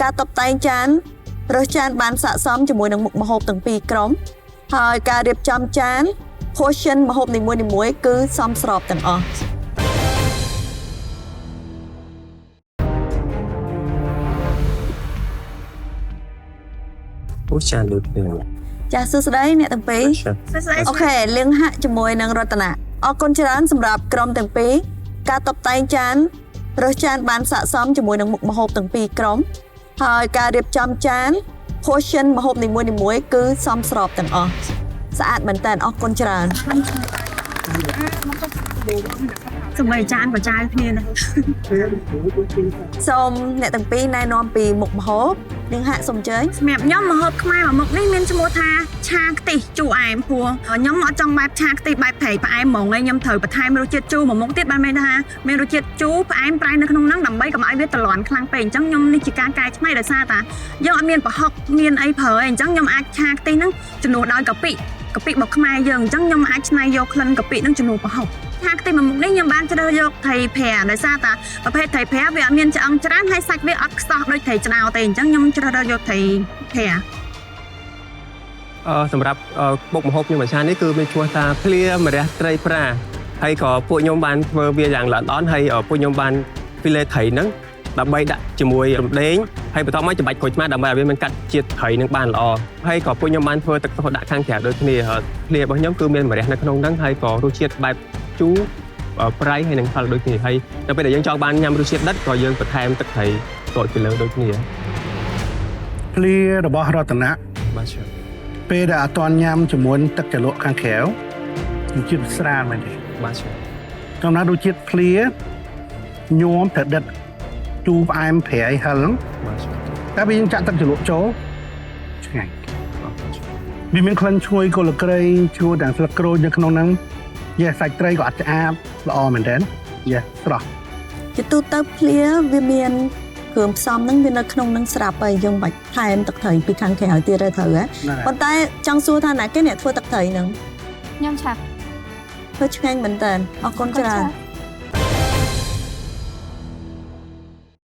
ការតុបតែងចានរើសចានបានស័ក្តិសមជាមួយនឹងមុខម្ហូបទាំងពីរក្រុមហើយការរៀបចំចាន portion ម្ហូបនីមួយៗគឺសមស្របទាំងអស់ អូចានដូចគ្នា ចាសសួស្តីអ្នកទាំងពីរ អូខេលៀងហាក់ជាមួយនឹងរតនាអរគុណច្រើនសម្រាប់ក្រុមទាំងពីរការតុបតែងចានរើសចានបានស័ក្តិសមជាមួយនឹងមុខម្ហូបទាំងពីរក្រុមហើយការរៀបចំចាន portion ម្ហូបនីមួយៗគឺសមស្របទាំងអស់ស្អាតមែនតើអរគុណច្រើន សម្រាប់ចានប្រចាយគ្នាណា សូមអ្នកទាំងពីរណែនាំពីមុខម្ហូបលៀងហាក់សូមអញ្ជើញ សម្រាប់ខ្ញុំម្ហូបខ្មែរមួយមុខនេះមានឈ្មោះថាឆាខ្ទិះជូរអែមព្រោះខ្ញុំអត់ចង់បែបឆាខ្ទិះបែបប្រៃផ្អែមហ្មងឯងខ្ញុំត្រូវបន្ថែមរសជាតិជូរមួយមុខទៀតបានមានថាមានរសជាតិជូរផ្អែមប្រៃនៅក្នុងហ្នឹងដើម្បីកុំឲ្យវាត្រលាន់ខ្លាំងពេកអញ្ចឹងខ្ញុំនេះជាការកែច្នៃដោយសារតាយើងអត់មានប្រហុកមានអីប្រើអីអញ្ចឹងខ្ញុំអាចឆាខ្ទិះហ្នឹងជំនួសដោយកៈពិរបស់ខ្មែរយើងអញ្ចឹងខ្ញុំអាចច្នៃយកក្លិនកៈពិហ្នឹងជំនួសប្រហុក ឆាខ្ទិះមួយមុខនេះខ្ញុំបានជ្រើសយកត្រីប្រាដោយសារតាប្រភេទត្រីប្រាវាអត់មានឆ្អឹងច្រើនហើយសាច់វាអត់ខ្សោះដូចត្រីឆ្នោទេអញ្ចឹងខ្ញុំជ្រើសរើសយកត្រីប្រា សម្រាប់បុកម្ហូបខ្ញុំមួយឆាននេះគឺមានឈ្មោះថាភ្លាម្រះត្រីប្រាហើយក៏ពួកខ្ញុំបានធ្វើវាយ៉ាងល្អិតល្អន់ហើយពួកខ្ញុំបានពីលេត្រីហ្នឹងដើម្បីដាក់ជាមួយរំដេងហើយបន្តមកចំបាច់ក្រូចឆ្មាដើម្បីឲ្យវាមានកាត់ជាតិត្រីនឹងបានល្អហើយក៏ពួកខ្ញុំបានធ្វើទឹកសុទ្ធដាក់ខាងក្រៅដូចគ្នាភ្លារបស់ខ្ញុំគឺមានម្រះនៅក្នុងហ្នឹងហើយក៏រសជាតិបែបជូរប្រៃហើយនឹងហឹរដូចគ្នាហើយដល់ពេលដែលយើងចង់បានញ៉ាំរសជាតិដិតក៏យើងបន្ថែមទឹកត្រីតូចពីលើដូចគ្នា ភ្លារបស់រតនៈ បាទជឿ ពេលដែលអត់ទាន់ញ៉ាំជាមួយទឹកជ្រលក់ខាងក្រៅរសជាតិស្រាលមែនទេ បាទជឿ ចំណែករសជាតិភ្លាញោមតែដិតជូរផ្អែមប្រៃហឹរ បាទជឿ តែពេលយើងចាក់ទឹកជ្រលក់ចូលឆ្ងាញ់ បាទជឿ វាមានក្លិនឈ្ងុយកូរក្រៃឈ្ងុយទាំងស្លឹកក្រូចនៅក្នុងហ្នឹងយេសាច់ត្រីក៏អត់ឆ្អាបល្អមែនទែនយេស្រស់ ជាទូទៅភ្លាវាមានគ្រឿងផ្សំហ្នឹងវានៅក្នុងហ្នឹងស្រាប់ហើយយើងបាច់ថែមទឹកត្រីពីខាងក្រៅទៀតទៅត្រូវហ៎ប៉ុន្តែចង់សួរថាណាគេអ្នកធ្វើទឹកត្រីហ្នឹង ខ្ញុំឆាប់ ធ្វើឆ្ងាញ់មែនតើអរគុណច្រើន